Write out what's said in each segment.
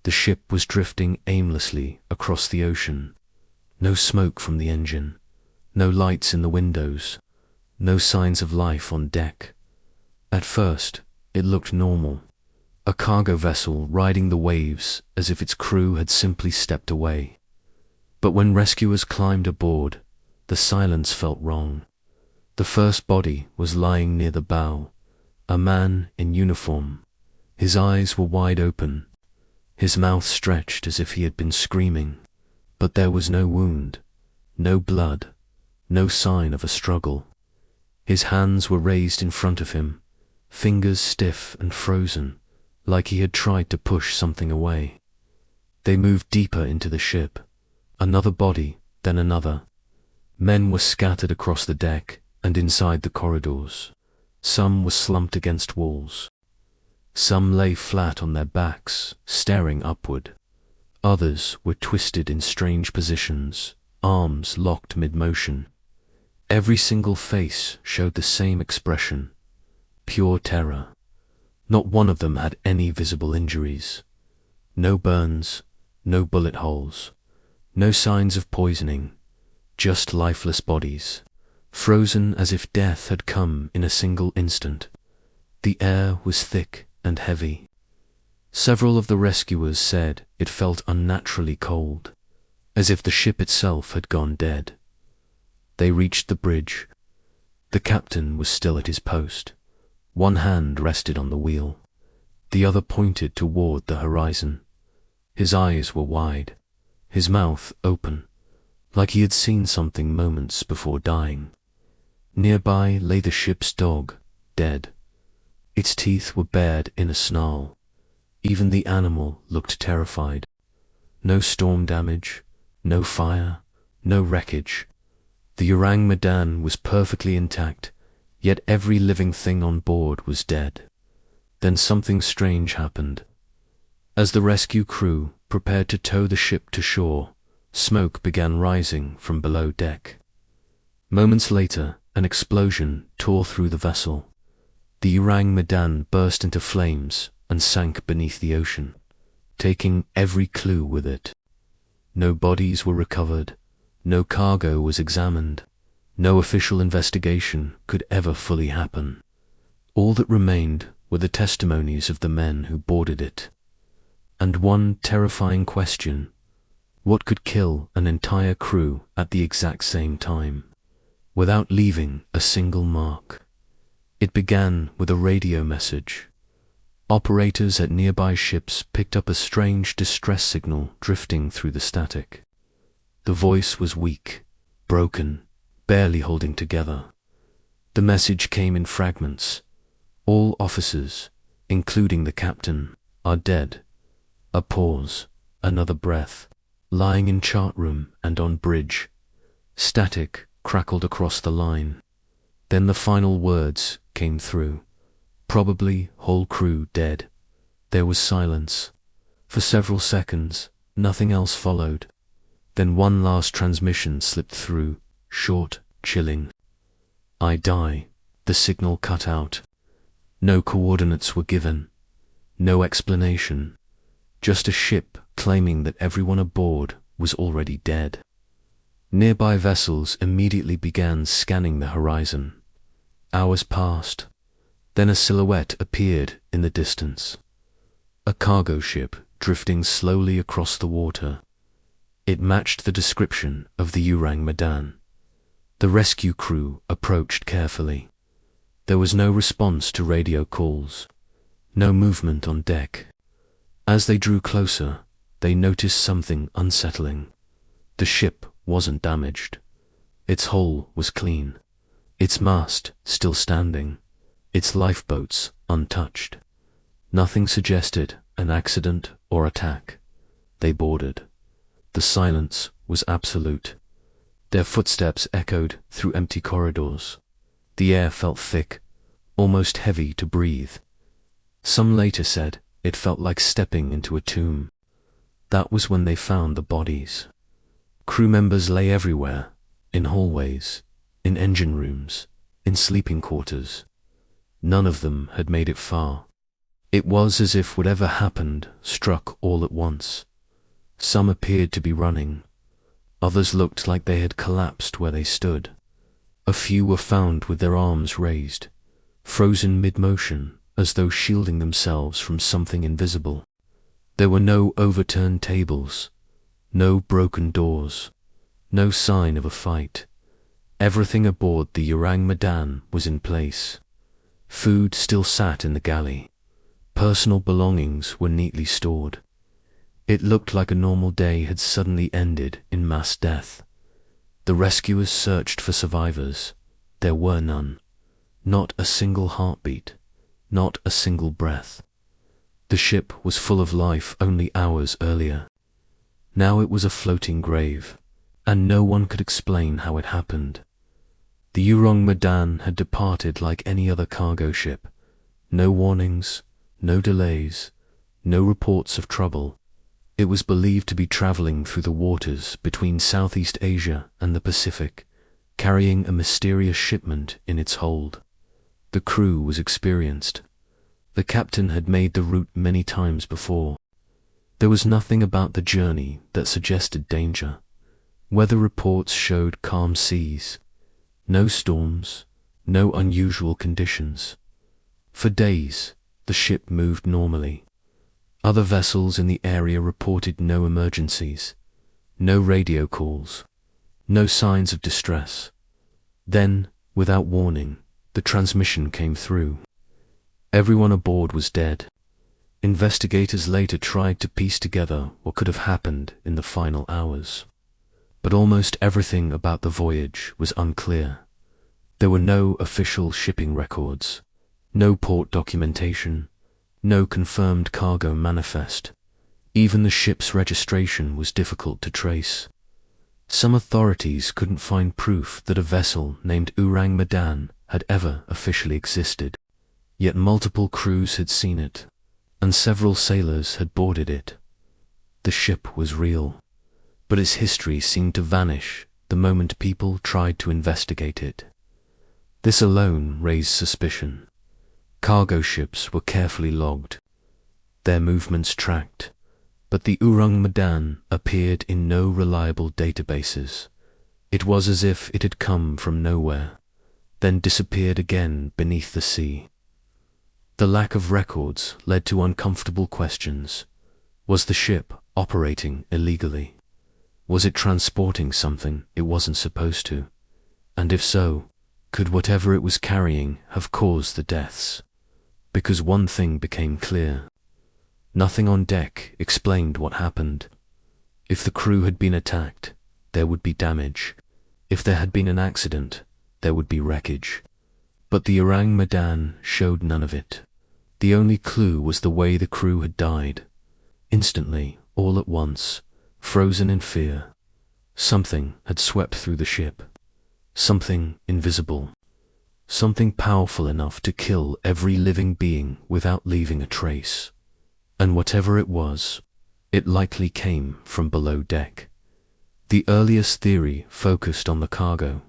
The ship was drifting aimlessly across the ocean. No smoke from the engine, no lights in the windows, no signs of life on deck. At first, it looked normal. A cargo vessel riding the waves as if its crew had simply stepped away. But when rescuers climbed aboard, the silence felt wrong. The first body was lying near the bow, a man in uniform. His eyes were wide open, his mouth stretched as if he had been screaming. But there was no wound, no blood, no sign of a struggle. His hands were raised in front of him, fingers stiff and frozen, like he had tried to push something away. They moved deeper into the ship, another body, then another. Men were scattered across the deck and inside the corridors. Some were slumped against walls. Some lay flat on their backs, staring upward. Others were twisted in strange positions, arms locked mid-motion. Every single face showed the same expression, pure terror. Not one of them had any visible injuries. No burns, no bullet holes, no signs of poisoning, just lifeless bodies, frozen as if death had come in a single instant. The air was thick and heavy. Several of the rescuers said it felt unnaturally cold, as if the ship itself had gone dead. They reached the bridge. The captain was still at his post. One hand rested on the wheel. The other pointed toward the horizon. His eyes were wide, his mouth open, like he had seen something moments before dying. Nearby lay the ship's dog, dead. Its teeth were bared in a snarl. Even the animal looked terrified. No storm damage, no fire, no wreckage. The Ourang Medan was perfectly intact, yet every living thing on board was dead. Then something strange happened. As the rescue crew prepared to tow the ship to shore, smoke began rising from below deck. Moments later, an explosion tore through the vessel. The Ourang Medan burst into flames and sank beneath the ocean, taking every clue with it. No bodies were recovered, no cargo was examined, no official investigation could ever fully happen. All that remained were the testimonies of the men who boarded it. And one terrifying question: what could kill an entire crew at the exact same time, without leaving a single mark? It began with a radio message. Operators at nearby ships picked up a strange distress signal drifting through the static. The voice was weak, broken, barely holding together. The message came in fragments. All officers, including the captain, are dead. A pause, another breath. Lying in chart room and on bridge. Static crackled across the line. Then the final words came through. Probably whole crew dead. There was silence. For several seconds, nothing else followed. Then one last transmission slipped through, short, chilling. I die. The signal cut out. No coordinates were given. No explanation. Just a ship claiming that everyone aboard was already dead. Nearby vessels immediately began scanning the horizon. Hours passed. Then a silhouette appeared in the distance. A cargo ship drifting slowly across the water. It matched the description of the Ourang Medan. The rescue crew approached carefully. There was no response to radio calls, no movement on deck. As they drew closer, they noticed something unsettling. The ship wasn't damaged. Its hull was clean, its mast still standing, its lifeboats untouched. Nothing suggested an accident or attack. They boarded. The silence was absolute. Their footsteps echoed through empty corridors. The air felt thick, almost heavy to breathe. Some later said it felt like stepping into a tomb. That was when they found the bodies. Crew members lay everywhere, in hallways, in engine rooms, in sleeping quarters. None of them had made it far. It was as if whatever happened struck all at once. Some appeared to be running. Others looked like they had collapsed where they stood. A few were found with their arms raised, frozen mid-motion, as though shielding themselves from something invisible. There were no overturned tables, no broken doors, no sign of a fight. Everything aboard the Ourang Medan was in place. Food still sat in the galley. Personal belongings were neatly stored. It looked like a normal day had suddenly ended in mass death. The rescuers searched for survivors. There were none. Not a single heartbeat. Not a single breath. The ship was full of life only hours earlier. Now it was a floating grave, and no one could explain how it happened. The Ourang Medan had departed like any other cargo ship. No warnings, no delays, no reports of trouble. It was believed to be traveling through the waters between Southeast Asia and the Pacific, carrying a mysterious shipment in its hold. The crew was experienced. The captain had made the route many times before. There was nothing about the journey that suggested danger. Weather reports showed calm seas, no storms, no unusual conditions. For days, the ship moved normally. Other vessels in the area reported no emergencies, no radio calls, no signs of distress. Then, without warning, the transmission came through. Everyone aboard was dead. Investigators later tried to piece together what could have happened in the final hours. But almost everything about the voyage was unclear. There were no official shipping records, no port documentation, no confirmed cargo manifest. Even the ship's registration was difficult to trace. Some authorities couldn't find proof that a vessel named Ourang Medan had ever officially existed. Yet multiple crews had seen it, and several sailors had boarded it. The ship was real, but its history seemed to vanish the moment people tried to investigate it. This alone raised suspicion. Cargo ships were carefully logged, their movements tracked, but the Ourang Medan appeared in no reliable databases. It was as if it had come from nowhere, then disappeared again beneath the sea. The lack of records led to uncomfortable questions. Was the ship operating illegally? Was it transporting something it wasn't supposed to? And if so, could whatever it was carrying have caused the deaths? Because one thing became clear. Nothing on deck explained what happened. If the crew had been attacked, there would be damage. If there had been an accident, there would be wreckage. But the Ourang Medan showed none of it. The only clue was the way the crew had died. Instantly, all at once, frozen in fear. Something had swept through the ship. Something invisible. Something powerful enough to kill every living being without leaving a trace. And whatever it was, it likely came from below deck. The earliest theory focused on the cargo.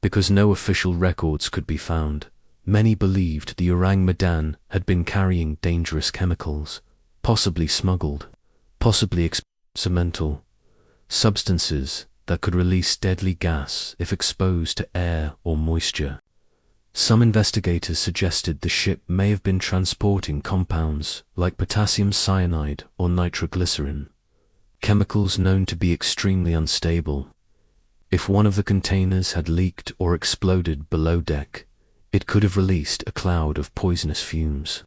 Because no official records could be found, many believed the Ourang Medan had been carrying dangerous chemicals, possibly smuggled, possibly experimental, substances that could release deadly gas if exposed to air or moisture. Some investigators suggested the ship may have been transporting compounds like potassium cyanide or nitroglycerin, chemicals known to be extremely unstable. If one of the containers had leaked or exploded below deck, it could have released a cloud of poisonous fumes,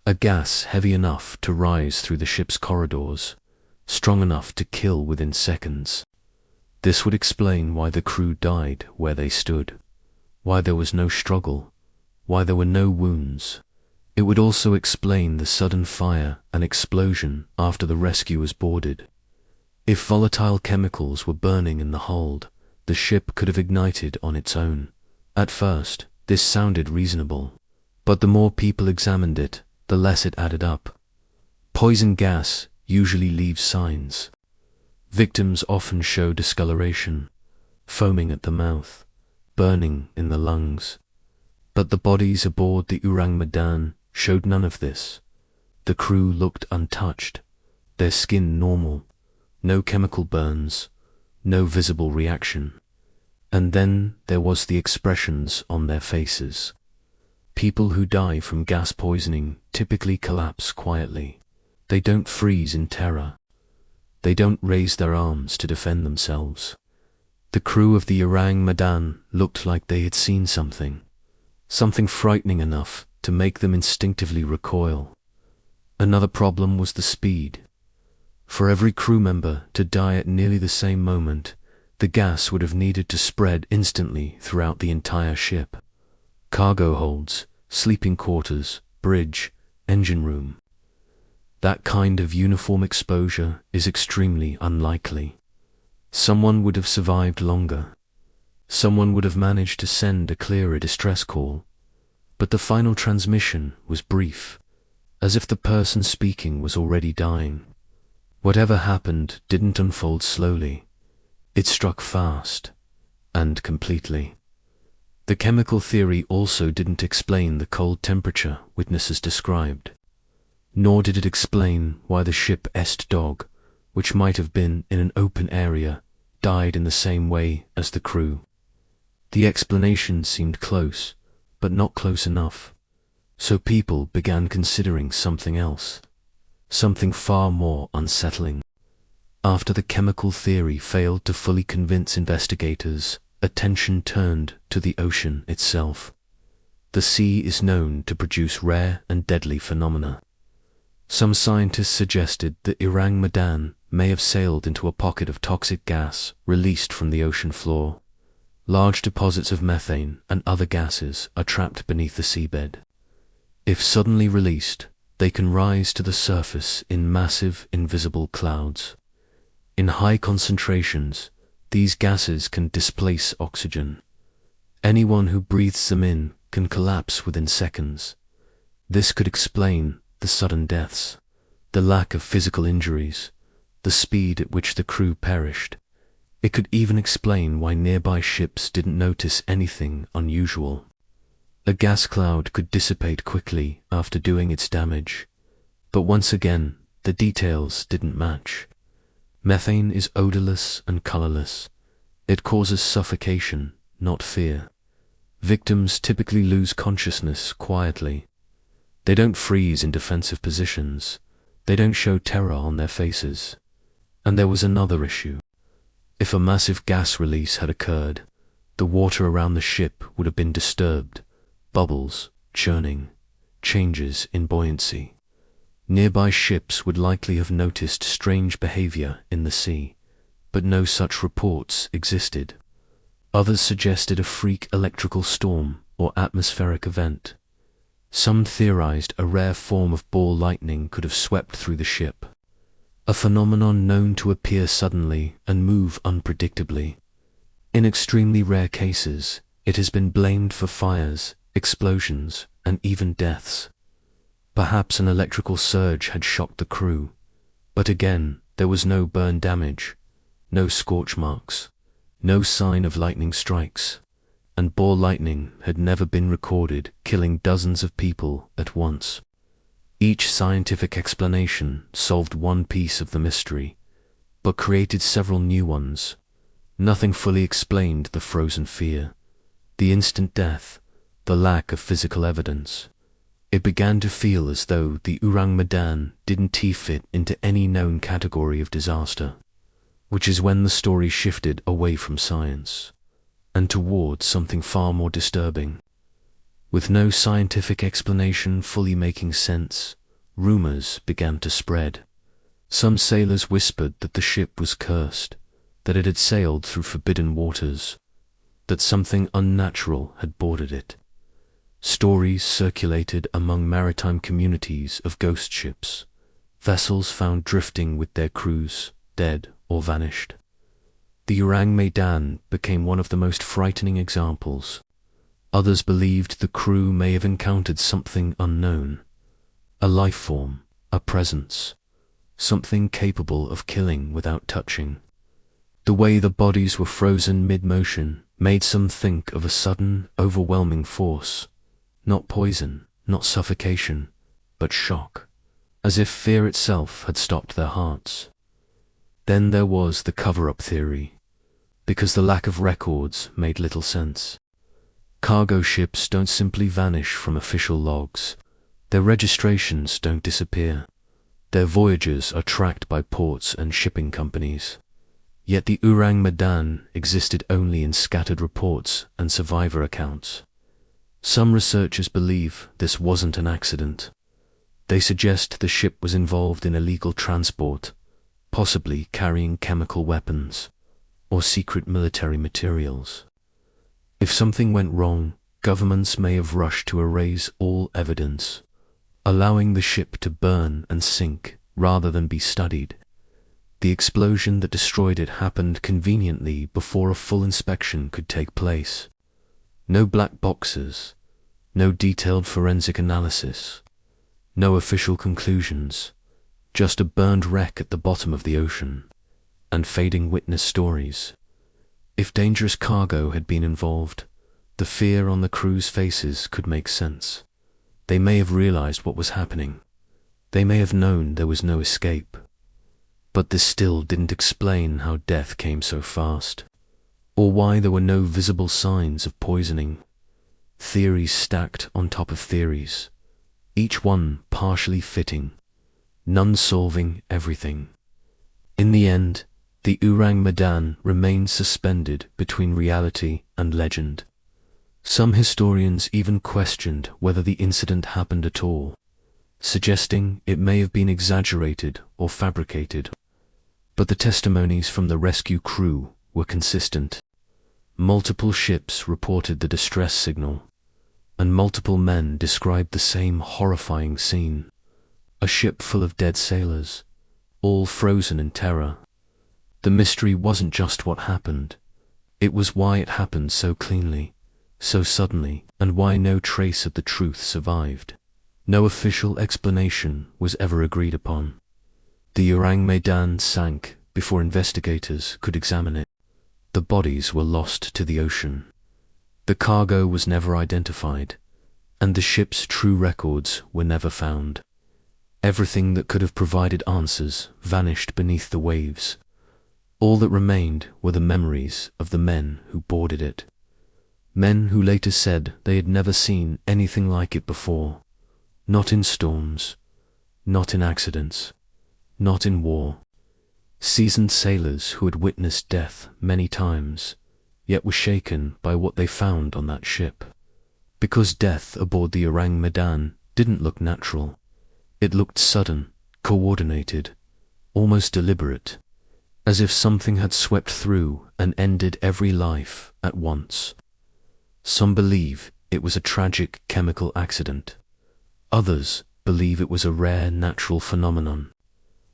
a gas heavy enough to rise through the ship's corridors, strong enough to kill within seconds. This would explain why the crew died where they stood, why there was no struggle, why there were no wounds. It would also explain the sudden fire and explosion after the rescuers boarded. If volatile chemicals were burning in the hold, the ship could have ignited on its own. At first, this sounded reasonable, but the more people examined it, the less it added up. Poison gas usually leaves signs. Victims often show discoloration, foaming at the mouth, burning in the lungs. But the bodies aboard the Ourang Medan showed none of this. The crew looked untouched, their skin normal, no chemical burns, no visible reaction. And then there was the expressions on their faces. People who die from gas poisoning typically collapse quietly. They don't freeze in terror. They don't raise their arms to defend themselves. The crew of the Ourang Medan looked like they had seen something frightening enough to make them instinctively recoil. Another problem was the speed. For every crew member to die at nearly the same moment, the gas would have needed to spread instantly throughout the entire ship. Cargo holds, sleeping quarters, bridge, engine room. That kind of uniform exposure is extremely unlikely. Someone would have survived longer. Someone would have managed to send a clearer distress call. But the final transmission was brief, as if the person speaking was already dying. Whatever happened didn't unfold slowly. It struck fast, and completely. The chemical theory also didn't explain the cold temperature witnesses described. Nor did it explain why the ship's dog, which might have been in an open area, died in the same way as the crew. The explanation seemed close, but not close enough. So people began considering something else, something far more unsettling. After the chemical theory failed to fully convince investigators, attention turned to the ocean itself. The sea is known to produce rare and deadly phenomena. Some scientists suggested that Ourang Medan may have sailed into a pocket of toxic gas released from the ocean floor. Large deposits of methane and other gases are trapped beneath the seabed. If suddenly released, they can rise to the surface in massive, invisible clouds. In high concentrations, these gases can displace oxygen. Anyone who breathes them in can collapse within seconds. This could explain the sudden deaths, the lack of physical injuries, the speed at which the crew perished. It could even explain why nearby ships didn't notice anything unusual. A gas cloud could dissipate quickly after doing its damage, but once again, the details didn't match. Methane is odorless and colorless. It causes suffocation, not fear. Victims typically lose consciousness quietly. They don't freeze in defensive positions. They don't show terror on their faces. And there was another issue. If a massive gas release had occurred, the water around the ship would have been disturbed. Bubbles, churning, changes in buoyancy. Nearby ships would likely have noticed strange behavior in the sea, but no such reports existed. Others suggested a freak electrical storm or atmospheric event. Some theorized a rare form of ball lightning could have swept through the ship, a phenomenon known to appear suddenly and move unpredictably. In extremely rare cases, it has been blamed for fires, explosions, and even deaths. Perhaps an electrical surge had shocked the crew, but again, there was no burn damage, no scorch marks, no sign of lightning strikes, and ball lightning had never been recorded killing dozens of people at once. Each scientific explanation solved one piece of the mystery, but created several new ones. Nothing fully explained the frozen fear, the instant death, the lack of physical evidence. It began to feel as though the Ourang Medan didn't fit into any known category of disaster, which is when the story shifted away from science and towards something far more disturbing. With no scientific explanation fully making sense, rumors began to spread. Some sailors whispered that the ship was cursed, that it had sailed through forbidden waters, that something unnatural had boarded it. Stories circulated among maritime communities of ghost ships, vessels found drifting with their crews, dead or vanished. The Ourang Medan became one of the most frightening examples. Others believed the crew may have encountered something unknown, a life form, a presence, something capable of killing without touching. The way the bodies were frozen mid-motion made some think of a sudden, overwhelming force. Not poison, not suffocation, but shock. as if fear itself had stopped their hearts. Then there was the cover-up theory, because the lack of records made little sense. Cargo ships don't simply vanish from official logs. Their registrations don't disappear. Their voyages are tracked by ports and shipping companies. Yet the Ourang Medan existed only in scattered reports and survivor accounts. Some researchers believe this wasn't an accident. They suggest the ship was involved in illegal transport, possibly carrying chemical weapons or secret military materials. If something went wrong, governments may have rushed to erase all evidence, allowing the ship to burn and sink rather than be studied. The explosion that destroyed it happened conveniently before a full inspection could take place. No black boxes, no detailed forensic analysis, no official conclusions, just a burned wreck at the bottom of the ocean, and fading witness stories. If dangerous cargo had been involved, the fear on the crew's faces could make sense. They may have realized what was happening. They may have known there was no escape. But this still didn't explain how death came so fast, or why there were no visible signs of poisoning. Theories stacked on top of theories, each one partially fitting, none solving everything. In the end, the Ourang Medan remained suspended between reality and legend. Some historians even questioned whether the incident happened at all, suggesting it may have been exaggerated or fabricated. But the testimonies from the rescue crew were consistent. Multiple ships reported the distress signal, and multiple men described the same horrifying scene. A ship full of dead sailors, all frozen in terror. The mystery wasn't just what happened, it was why it happened so cleanly, so suddenly, and why no trace of the truth survived. No official explanation was ever agreed upon. The Ourang Medan sank before investigators could examine it. The bodies were lost to the ocean. The cargo was never identified, and the ship's true records were never found. Everything that could have provided answers vanished beneath the waves. All that remained were the memories of the men who boarded it. Men who later said they had never seen anything like it before. Not in storms, not in accidents, not in war. Seasoned sailors who had witnessed death many times, yet were shaken by what they found on that ship. Because death aboard the Ourang Medan didn't look natural. It looked sudden, coordinated, almost deliberate, as if something had swept through and ended every life at once. Some believe it was a tragic chemical accident. Others believe it was a rare natural phenomenon.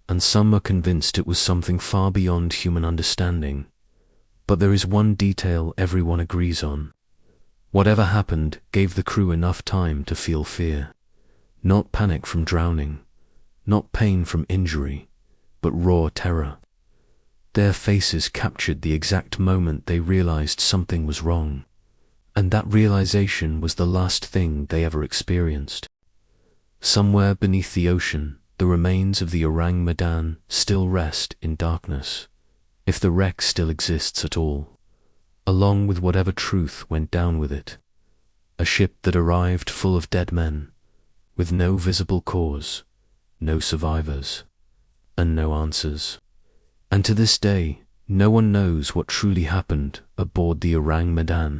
And some are convinced it was something far beyond human understanding. But there is one detail everyone agrees on. Whatever happened gave the crew enough time to feel fear. Not panic from drowning, not pain from injury, but raw terror. Their faces captured the exact moment they realized something was wrong. And that realization was the last thing they ever experienced. Somewhere beneath the ocean, the remains of the Ourang Medan still rest in darkness, if the wreck still exists at all, along with whatever truth went down with it. A ship that arrived full of dead men, with no visible cause, no survivors, and no answers. And to this day, no one knows what truly happened aboard the Ourang Medan.